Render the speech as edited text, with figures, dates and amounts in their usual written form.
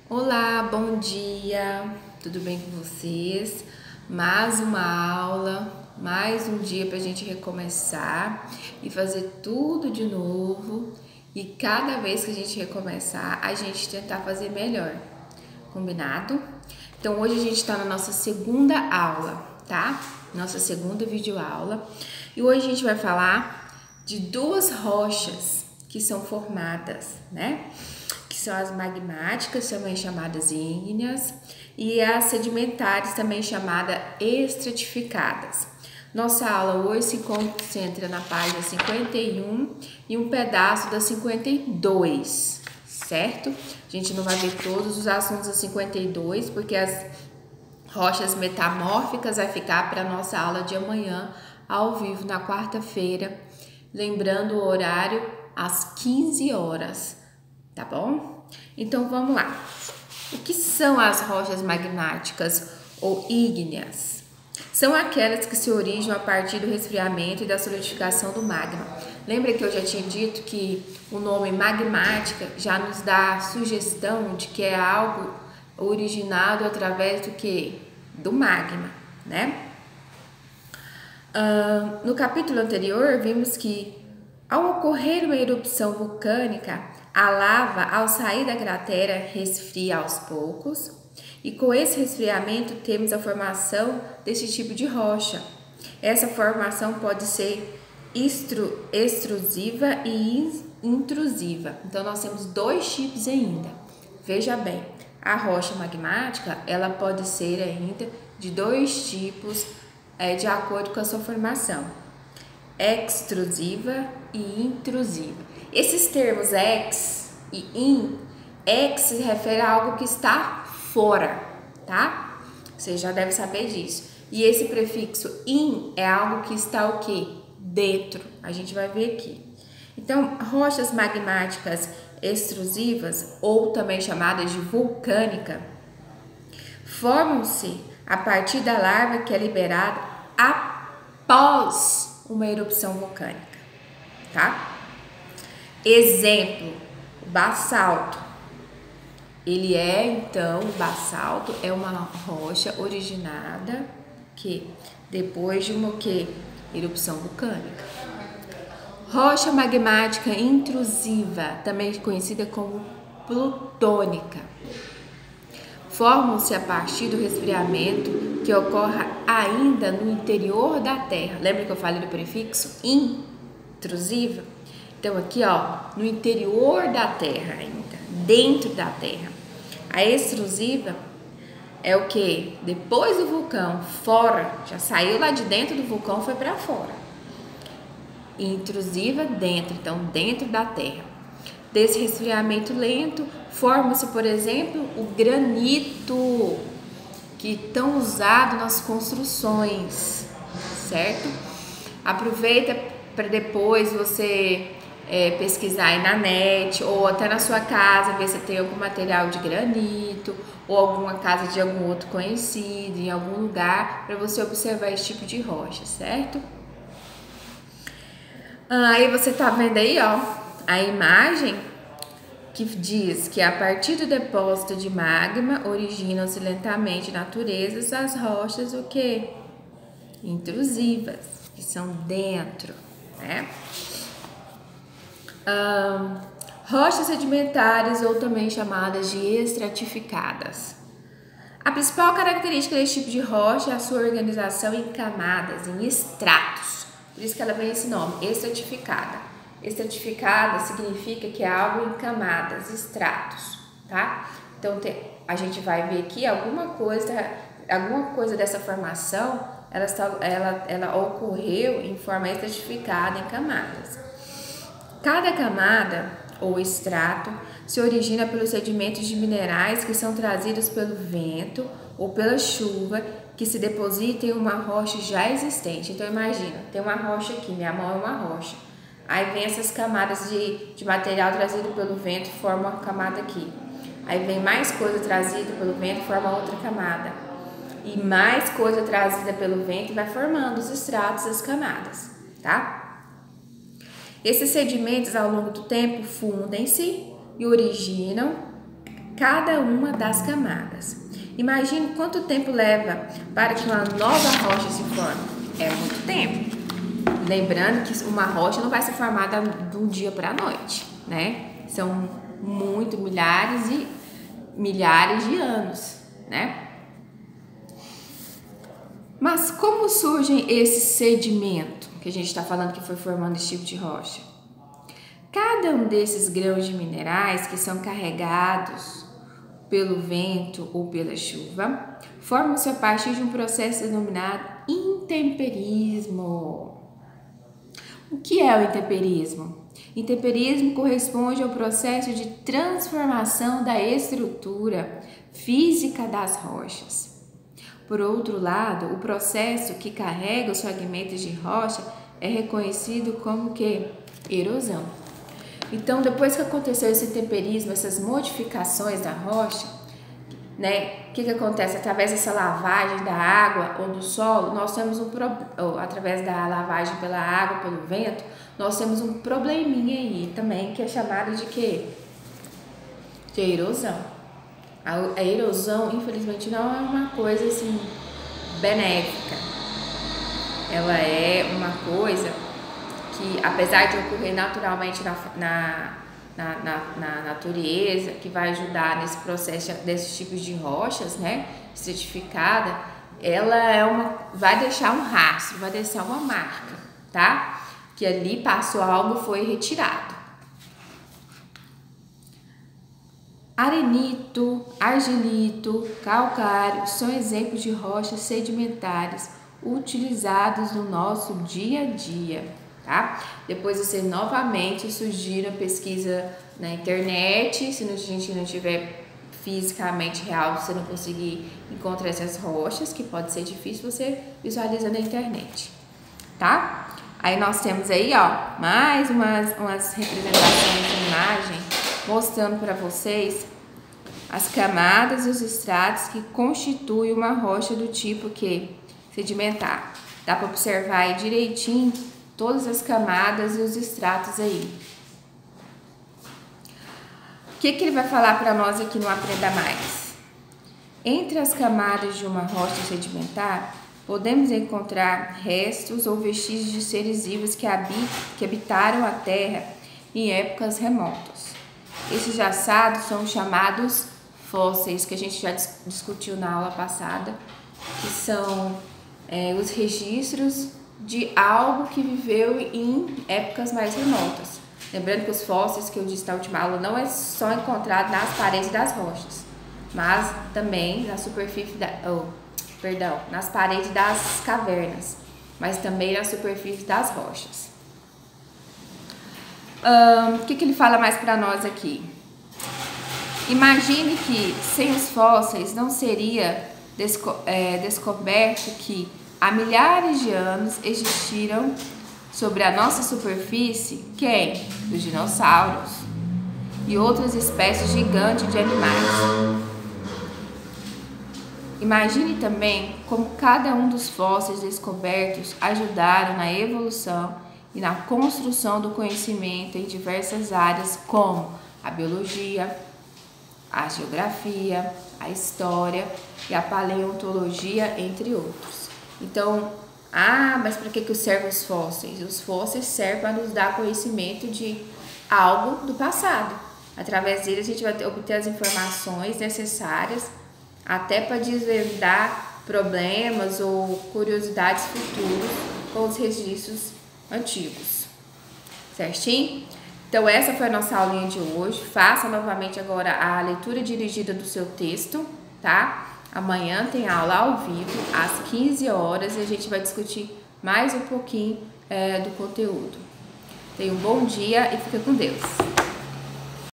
Olá, bom dia, tudo bem com vocês? Mais uma aula, mais um dia para a gente recomeçar e fazer tudo de novo. E cada vez que a gente recomeçar, a gente tentar fazer melhor, combinado? Então hoje a gente está na nossa segunda aula, tá? Nossa segunda videoaula. E hoje a gente vai falar de duas rochas que são formadas, né? Que são as magmáticas, também chamadas ígneas, e as sedimentares, também chamadas estratificadas. Nossa aula hoje se concentra na página 51 e um pedaço da 52, certo? A gente não vai ver todos os assuntos da 52, porque as rochas metamórficas vai ficar para a nossa aula de amanhã, ao vivo, na quarta-feira. Lembrando o horário, às 15 horas. Tá bom? Então vamos lá. O que são as rochas magmáticas ou ígneas? São aquelas que se originam a partir do resfriamento e da solidificação do magma. Lembra que eu já tinha dito que o nome magmática já nos dá a sugestão de que é algo originado através do que? Do magma, né? No capítulo anterior, vimos que ao ocorrer uma erupção vulcânica, a lava, ao sair da cratera, resfria aos poucos, e com esse resfriamento temos a formação desse tipo de rocha. Essa formação pode ser extrusiva e intrusiva. Então nós temos dois tipos ainda. Veja bem, a rocha magmática, ela pode ser ainda de dois tipos, de acordo com a sua formação: extrusiva e intrusiva. Esses termos ex e in, ex se refere a algo que está fora, tá? Você já deve saber disso. E esse prefixo in é algo que está o quê? Dentro. A gente vai ver aqui. Então, rochas magmáticas extrusivas, ou também chamadas de vulcânica, formam-se a partir da lava que é liberada após uma erupção vulcânica, tá? Exemplo, o basalto. Ele é, então, o basalto é uma rocha originada que depois de uma erupção vulcânica. Rocha magmática intrusiva, também conhecida como plutônica. Formam-se a partir do resfriamento que ocorre ainda no interior da Terra. Lembra que eu falei do prefixo intrusiva? Então aqui, ó, no interior da Terra ainda, dentro da Terra. A extrusiva é o que? Depois do vulcão, fora, já saiu lá de dentro do vulcão, foi para fora. E intrusiva dentro, então dentro da Terra. Desse resfriamento lento, forma-se, por exemplo, o granito, que é tão usado nas construções, certo? Aproveita para depois você pesquisar aí na net, ou até na sua casa, ver se tem algum material de granito, ou alguma casa de algum outro conhecido, em algum lugar, para você observar esse tipo de rocha, certo? Aí você tá vendo aí, ó, a imagem que diz que a partir do depósito de magma originam-se lentamente naturezas as rochas o que? Intrusivas, que são dentro, né? Rochas sedimentares, ou também chamadas de estratificadas. A principal característica desse tipo de rocha é a sua organização em camadas, em estratos. Por isso que ela vem esse nome, estratificada. Estratificada significa que é algo em camadas, estratos, tá? Então a gente vai ver aqui alguma coisa dessa formação, ela ocorreu em forma estratificada, em camadas. Cada camada ou extrato se origina pelos sedimentos de minerais que são trazidos pelo vento ou pela chuva, que se depositam em uma rocha já existente. Então imagina, tem uma rocha aqui, minha mão é uma rocha. Aí vem essas camadas de material trazido pelo vento e forma uma camada aqui. Aí vem mais coisa trazida pelo vento e forma outra camada. E mais coisa trazida pelo vento e vai formando os estratos, as camadas, tá? Esses sedimentos, ao longo do tempo, fundem-se e originam cada uma das camadas. Imagine quanto tempo leva para que uma nova rocha se forme. É muito tempo. Lembrando que uma rocha não vai ser formada de um dia para a noite, né? São milhares e milhares de anos, né? Mas como surge esse sedimento que a gente está falando que foi formando esse tipo de rocha? Cada um desses grãos de minerais que são carregados pelo vento ou pela chuva formam-se a partir de um processo denominado intemperismo. O que é o intemperismo? Intemperismo corresponde ao processo de transformação da estrutura física das rochas. Por outro lado, o processo que carrega os fragmentos de rocha é reconhecido como que? Erosão. Então, depois que aconteceu esse temperismo, essas modificações da rocha, né? O que acontece? Através dessa lavagem da água ou do solo, nós temos através da lavagem pela água, pelo vento, nós temos um probleminha aí também, que é chamado de quê? De erosão. A erosão, infelizmente, não é uma coisa assim benéfica. Ela é uma coisa que, apesar de ocorrer naturalmente na natureza, que vai ajudar nesse processo desses tipos de rochas, né, estratificada, ela vai deixar um rastro, vai deixar uma marca, tá? Que ali passou algo, foi retirado. Arenito, argilito, calcário são exemplos de rochas sedimentares utilizados no nosso dia a dia, tá? Depois você novamente surgiram pesquisa na internet, se a gente não tiver fisicamente real, você não conseguir encontrar essas rochas, que pode ser difícil, você visualiza na internet, tá? Aí nós temos aí, ó, mais umas representações de imagem mostrando para vocês as camadas e os estratos que constituem uma rocha do tipo que sedimentar. Dá para observar aí direitinho todas as camadas e os estratos aí. O que ele vai falar para nós aqui no Aprenda Mais? Entre as camadas de uma rocha sedimentar, podemos encontrar restos ou vestígios de seres vivos que habitaram a Terra em épocas remotas. Esses achados são chamados fósseis, que a gente já discutiu na aula passada, que são os registros de algo que viveu em épocas mais remotas. Lembrando que os fósseis que eu disse na última aula não é só encontrado nas paredes das rochas, mas também na superfície nas paredes das cavernas, mas também na superfície das rochas. O que ele fala mais para nós aqui? Imagine que sem os fósseis não seria descoberto que há milhares de anos existiram sobre a nossa superfície quem? Os dinossauros e outras espécies gigantes de animais. Imagine também como cada um dos fósseis descobertos ajudaram na evolução e na construção do conhecimento em diversas áreas como a biologia, a geografia, a história e a paleontologia, entre outros. Então, mas para que servem os fósseis? Os fósseis servem para nos dar conhecimento de algo do passado. Através deles a gente vai obter as informações necessárias até para desvendar problemas ou curiosidades futuras com os registros antigos. Certinho? Então essa foi a nossa aulinha de hoje. Faça novamente agora a leitura dirigida do seu texto, tá? Amanhã tem aula ao vivo, às 15 horas, e a gente vai discutir mais um pouquinho do conteúdo. Tenha um bom dia e fica com Deus.